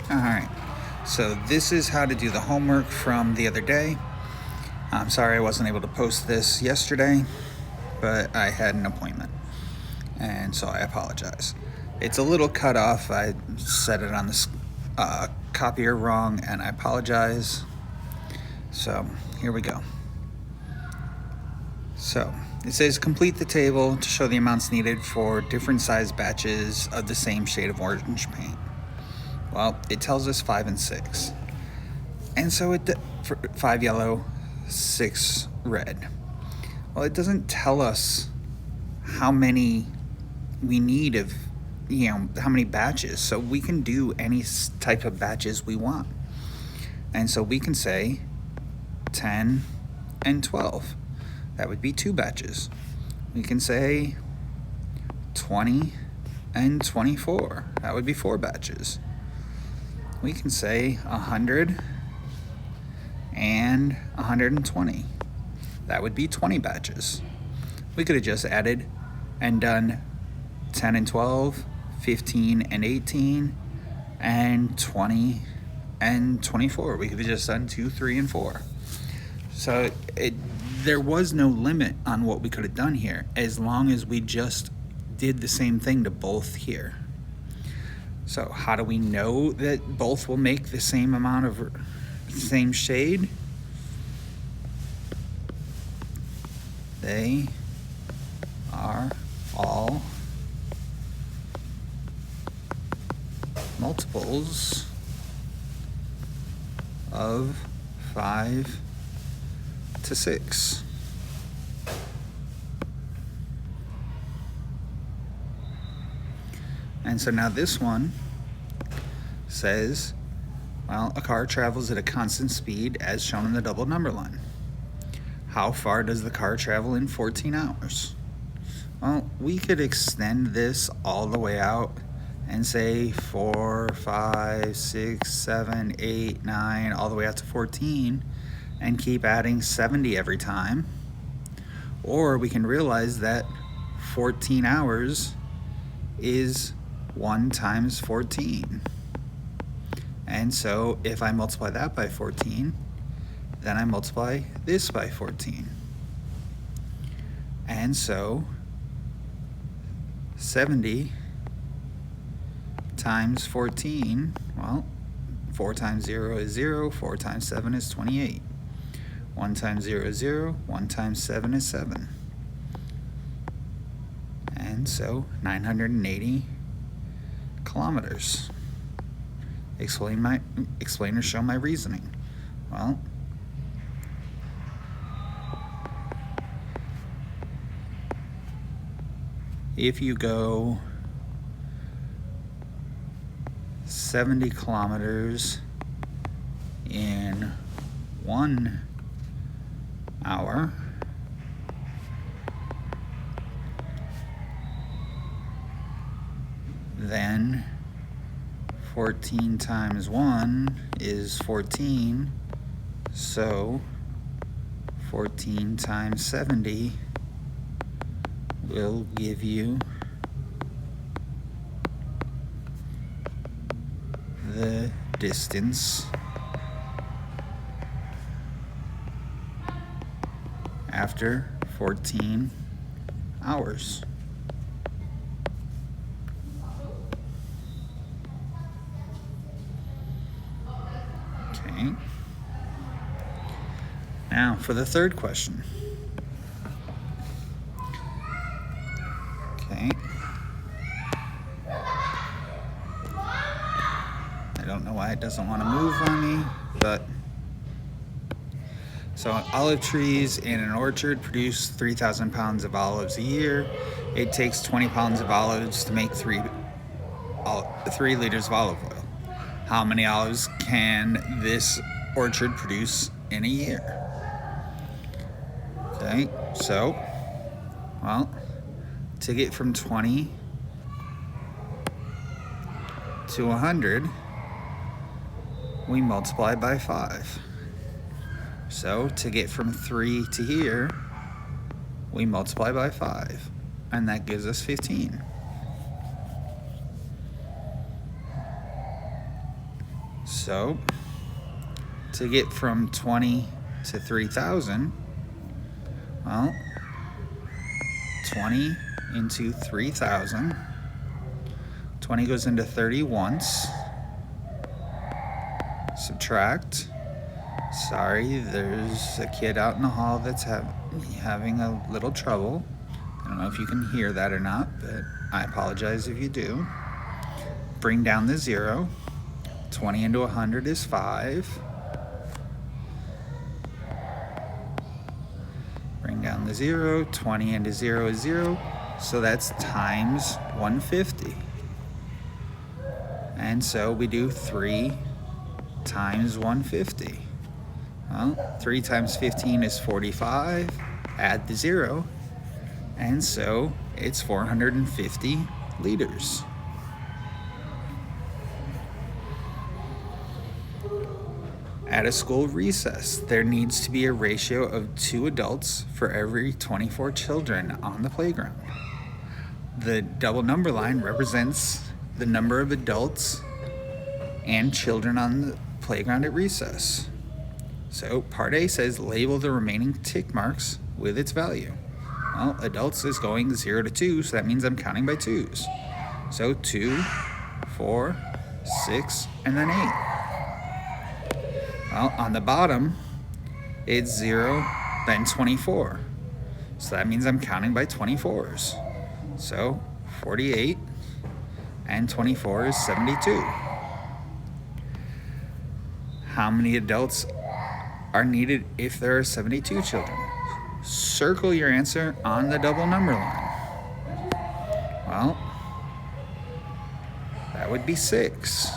Alright, so this is how to do the homework from the other day. I'm sorry I wasn't able to post this yesterday, but I had an appointment, and so I apologize. It's a little cut off. I set it on the copier wrong, and I apologize. So here we go. So it says complete the table to show the amounts needed for different size batches of the same shade of orange paint. Well, it tells us 5 and 6. And so it 5 yellow, 6 red. Well, it doesn't tell us how many we need of, how many batches. So we can do any type of batches we want. And so we can say 10 and 12. That would be 2 batches. We can say 20 and 24. That would be 4 batches. We can say 100 and 120. That would be 20 batches. We could have just added and done 10 and 12, 15 and 18, and 20 and 24. We could have just done 2, 3, and 4. So there was no limit on what we could have done here, as long as we just did the same thing to both here. So how do we know that both will make the same amount of same shade? They are all multiples of 5 to 6. And so now this one says, well, a car travels at a constant speed as shown in the double number line. How far does the car travel in 14 hours? Well, we could extend this all the way out and say 4, 5, 6, 7, 8, 9, all the way out to 14, and keep adding 70 every time. Or we can realize that 14 hours is 1 times 14. And so if I multiply that by 14, then I multiply this by 14. And so 70 times 14, well, 4 times 0 is 0, 4 times 7 is 28. 1 times 0 is 0, 1 times 7 is 7. And so 980 kilometers. Explain or show my reasoning. Well, if you go 70 kilometers in 1 hour, then 14 times 1 is 14, so 14 times 70 will give you the distance after 14 hours. Okay. Now for the third question. Okay. I don't know why it doesn't want to move on me, but so olive trees in an orchard produce 3,000 pounds of olives a year. It takes 20 pounds of olives to make 3 liters of olive oil. How many olives can this orchard produce in a year? Okay, so, well, to get from 20 to 100, we multiply by 5. So to get from 3 to here, we multiply by 5, and that gives us 15. So to get from 20 to 3,000, well, 20 into 3,000. 20 goes into 30 once. Subtract. Sorry, there's a kid out in the hall that's having a little trouble. I don't know if you can hear that or not, but I apologize if you do. Bring down the 0. 20 into 100 is 5. Bring down the 0. 20 into 0 is 0. So that's times 150. And so we do 3 times 150. Well, 3 times 15 is 45. Add the 0. And so it's 450 liters. At a school recess, there needs to be a ratio of 2 adults for every 24 children on the playground. The double number line represents the number of adults and children on the playground at recess. So part A says label the remaining tick marks with its value. Well, adults is going 0 to 2, so that means I'm counting by 2s. So 2, 4, 6, and then 8. Well, on the bottom, it's 0, then 24. So that means I'm counting by 24s. So 48 and 24 is 72. How many adults are needed if there are 72 children? Circle your answer on the double number line. Well, that would be 6.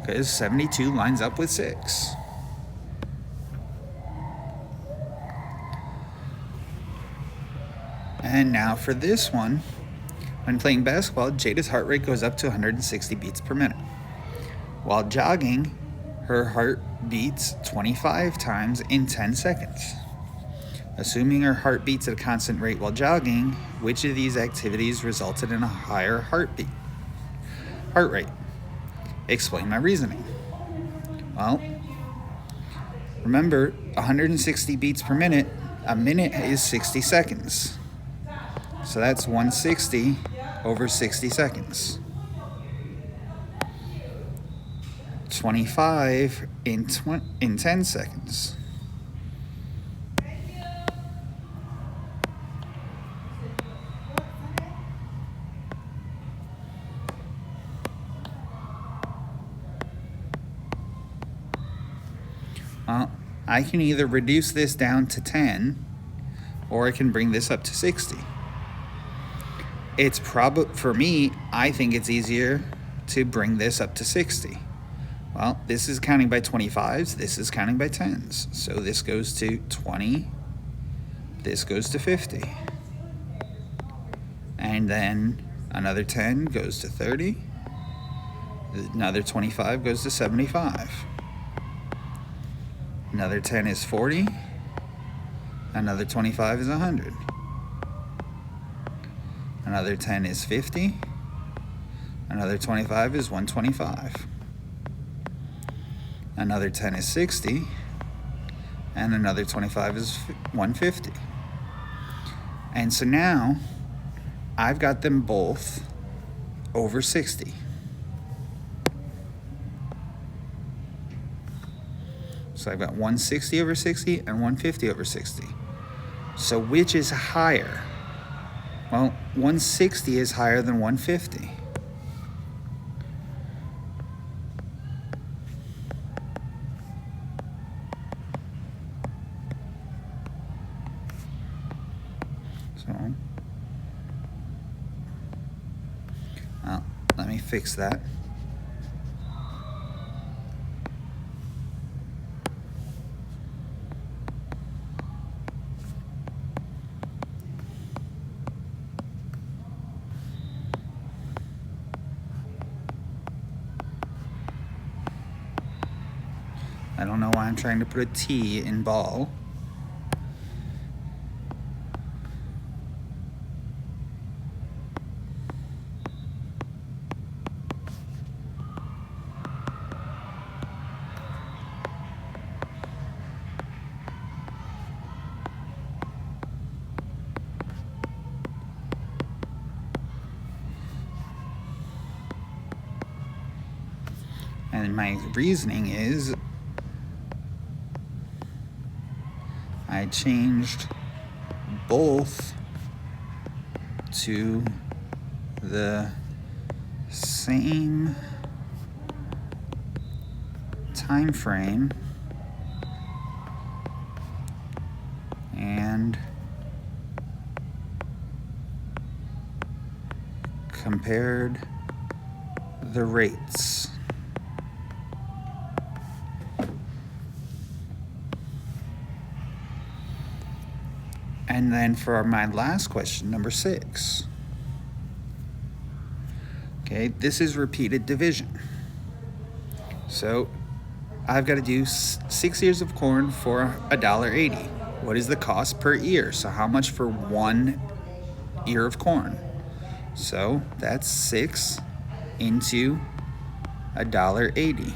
Because 72 lines up with 6. And now for this one, when playing basketball, Jada's heart rate goes up to 160 beats per minute. While jogging, her heart beats 25 times in 10 seconds. Assuming her heart beats at a constant rate while jogging, which of these activities resulted in a higher heart rate? Explain my reasoning. Well, remember, 160 beats per minute, a minute is 60 seconds. So that's 160 over 60 seconds. 25 in 10 seconds. Well, I can either reduce this down to 10 or I can bring this up to 60. It's probably, for me, I think it's easier to bring this up to 60. Well, this is counting by 25s, this is counting by 10s. So this goes to 20, this goes to 50. And then another 10 goes to 30, another 25 goes to 75. Another 10 is 40, another 25 is 100. Another 10 is 50, another 25 is 125. Another 10 is 60, and another 25 is 150. And so now, I've got them both over 60. So I've got 160 over 60 and 150 over 60. So which is higher? Well, 160 is higher than 150. So, well, let me fix that. I don't know why I'm trying to put a T in ball. And my reasoning is I changed both to the same time frame and compared the rates. And then for my last question, number 6. Okay, this is repeated division. So I've got to do 6 ears of corn for $1.80. What is the cost per ear? So how much for 1 ear of corn? So that's 6 into $1.80.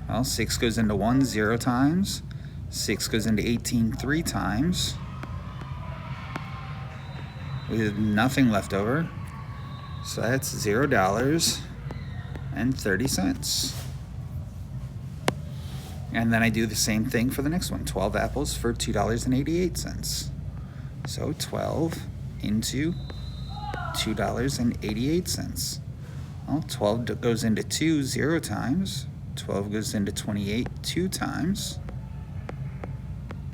Well, 6 goes into 1 0 times. 6 goes into 18 3 times. With nothing left over. So that's $0.30. And then I do the same thing for the next one. 12 apples for $2.88. So 12 into $2.88. Well, 12 goes into 2 0 times. 12 goes into 28 2 times.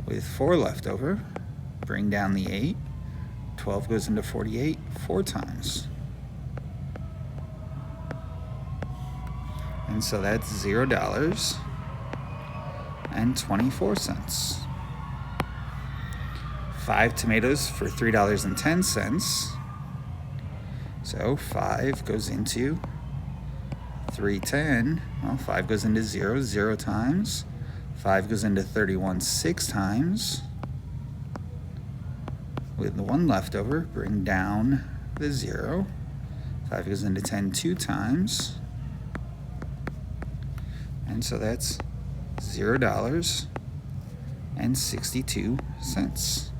With 4 left over, bring down the 8. 12 goes into 48 4 times. And so that's $0.24. 5 tomatoes for $3.10. So 5 goes into 310. Well, 5 goes into 0 0 times. 5 goes into 31 6 times. With the 1 left over, bring down the 0. 5 goes into 10 2 times. And so that's $0.62.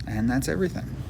And that's everything.